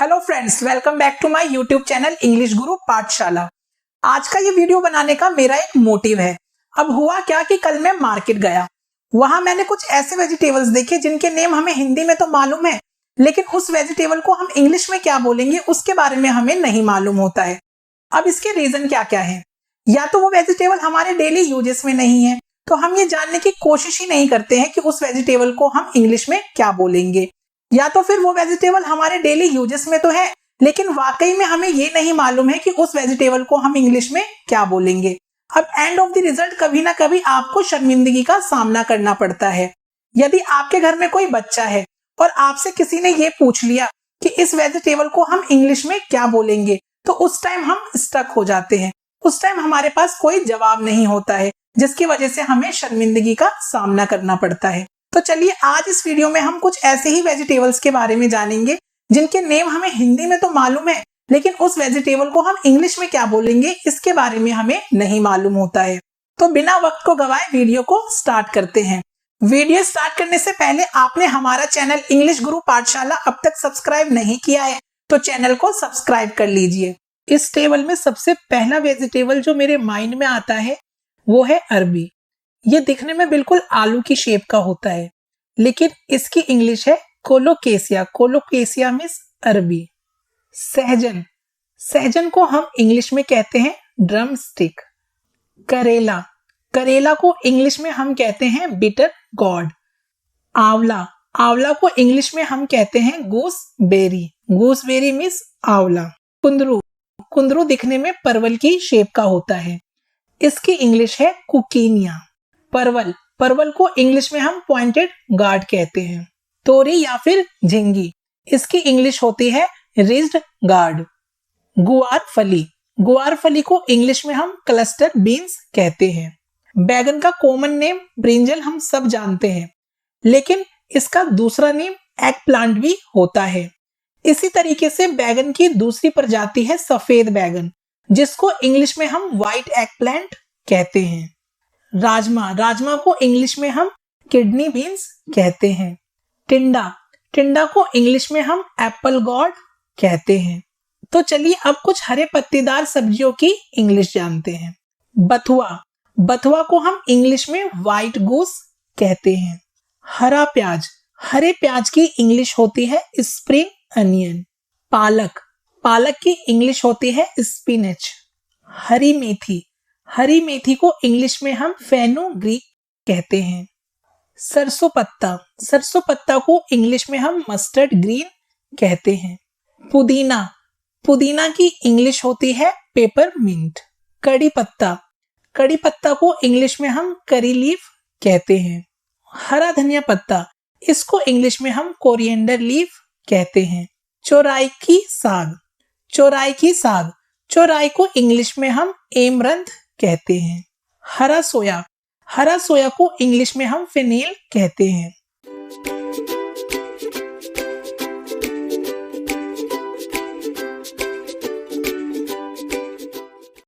Hello friends, welcome back to my YouTube channel English Guru Pathshala. आज का ये वीडियो बनाने का मेरा एक मोटिव है। अब हुआ क्या कि कल मैं मार्केट गया, वहां मैंने कुछ ऐसे वेजिटेबल्स देखे जिनके नेम हमें हिंदी में तो मालूम है, लेकिन उस वेजिटेबल को हम इंग्लिश में क्या बोलेंगे उसके बारे में हमें नहीं मालूम होता है। अब इसके रीजन क्या क्या है? या तो वो वेजिटेबल हमारे डेली यूजेस में नहीं है, तो हम ये जानने की कोशिश ही नहीं करते हैं कि उस वेजिटेबल को हम इंग्लिश में क्या बोलेंगे, या तो फिर वो वेजिटेबल हमारे डेली यूजेस में तो है लेकिन वाकई में हमें ये नहीं मालूम है कि उस वेजिटेबल को हम इंग्लिश में क्या बोलेंगे। अब एंड ऑफ द रिजल्ट कभी ना कभी आपको शर्मिंदगी का सामना करना पड़ता है। यदि आपके घर में कोई बच्चा है और आपसे किसी ने ये पूछ लिया कि इस वेजिटेबल को हम इंग्लिश में क्या बोलेंगे, तो उस टाइम हम स्टक हो जाते हैं। उस टाइम हमारे पास कोई जवाब नहीं होता है, जिसकी वजह से हमें शर्मिंदगी का सामना करना पड़ता है। तो चलिए आज इस वीडियो में हम कुछ ऐसे ही वेजिटेबल्स के बारे में जानेंगे जिनके नेम हमें हिंदी में तो मालूम है, लेकिन उस वेजिटेबल को हम इंग्लिश में क्या बोलेंगे इसके बारे में हमें नहीं मालूम होता है। तो बिना वक्त को गवाए वीडियो को स्टार्ट करते हैं। वीडियो स्टार्ट करने से पहले आपने हमारा चैनल इंग्लिश गुरु पाठशाला अब तक सब्सक्राइब नहीं किया है तो चैनल को सब्सक्राइब कर लीजिए। इस टेबल में सबसे पहला वेजिटेबल जो मेरे माइंड में आता है वो है अरबी। ये दिखने में बिल्कुल आलू की शेप का होता है, लेकिन इसकी इंग्लिश है कोलोकेसिया। कोलोकेसिया मीन्स अरबी। सहजन, सहजन को हम इंग्लिश में कहते हैं ड्रम स्टिक। करेला, करेला को इंग्लिश में हम कहते हैं बिटर गॉड। आंवला, आंवला को इंग्लिश में हम कहते हैं गूसबेरी। गूसबेरी मीन्स आंवला। कुंदरू, कुंदरू दिखने में परवल की शेप का होता है, इसकी इंग्लिश है कुकीनिया। परवल, परवल को इंग्लिश में हम पॉइंटेड गार्ड कहते हैं। तोरी या फिर झिंगी, इसकी इंग्लिश होती है रिज्ड गार्ड। गुआर फली, गुआर फली को इंग्लिश में हम क्लस्टर बीन्स कहते हैं। बैगन का कॉमन नेम ब्रिंजल हम सब जानते हैं, लेकिन इसका दूसरा नेम एग प्लांट भी होता है। इसी तरीके से बैगन की दूसरी प्रजाति है सफेद बैगन, जिसको इंग्लिश में हम व्हाइट एग प्लांट कहते हैं। राजमा, राजमा को इंग्लिश में हम किडनी बीन्स कहते हैं। टिंडा, टिंडा को इंग्लिश में हम एप्पल गॉड कहते हैं। तो चलिए अब कुछ हरे पत्तेदार सब्जियों की इंग्लिश जानते हैं। बथुआ, बथुआ को हम इंग्लिश में व्हाइट गूस कहते हैं। हरा प्याज, हरे प्याज की इंग्लिश होती है स्प्रिंग अनियन। पालक, पालक की इंग्लिश होती है स्पिनच। हरी मेथी, हरी मेथी को इंग्लिश में हम फेनुग्रीक कहते हैं। सरसों पत्ता, सरसों पत्ता को इंग्लिश में हम मस्टर्ड ग्रीन कहते हैं। पुदीना, पुदीना की इंग्लिश होती है पेपरमिंट। कड़ी पत्ता, कड़ी पत्ता को इंग्लिश में हम करी लीफ कहते हैं। हरा धनिया पत्ता, इसको इंग्लिश में हम कोरिएंडर लीफ कहते हैं। चौराई की साग, चौराई की साग, चौराई को इंग्लिश में हम एमरंथ कहते हैं। हरा सोया, हरा सोया को इंग्लिश में हम फेनेल कहते हैं।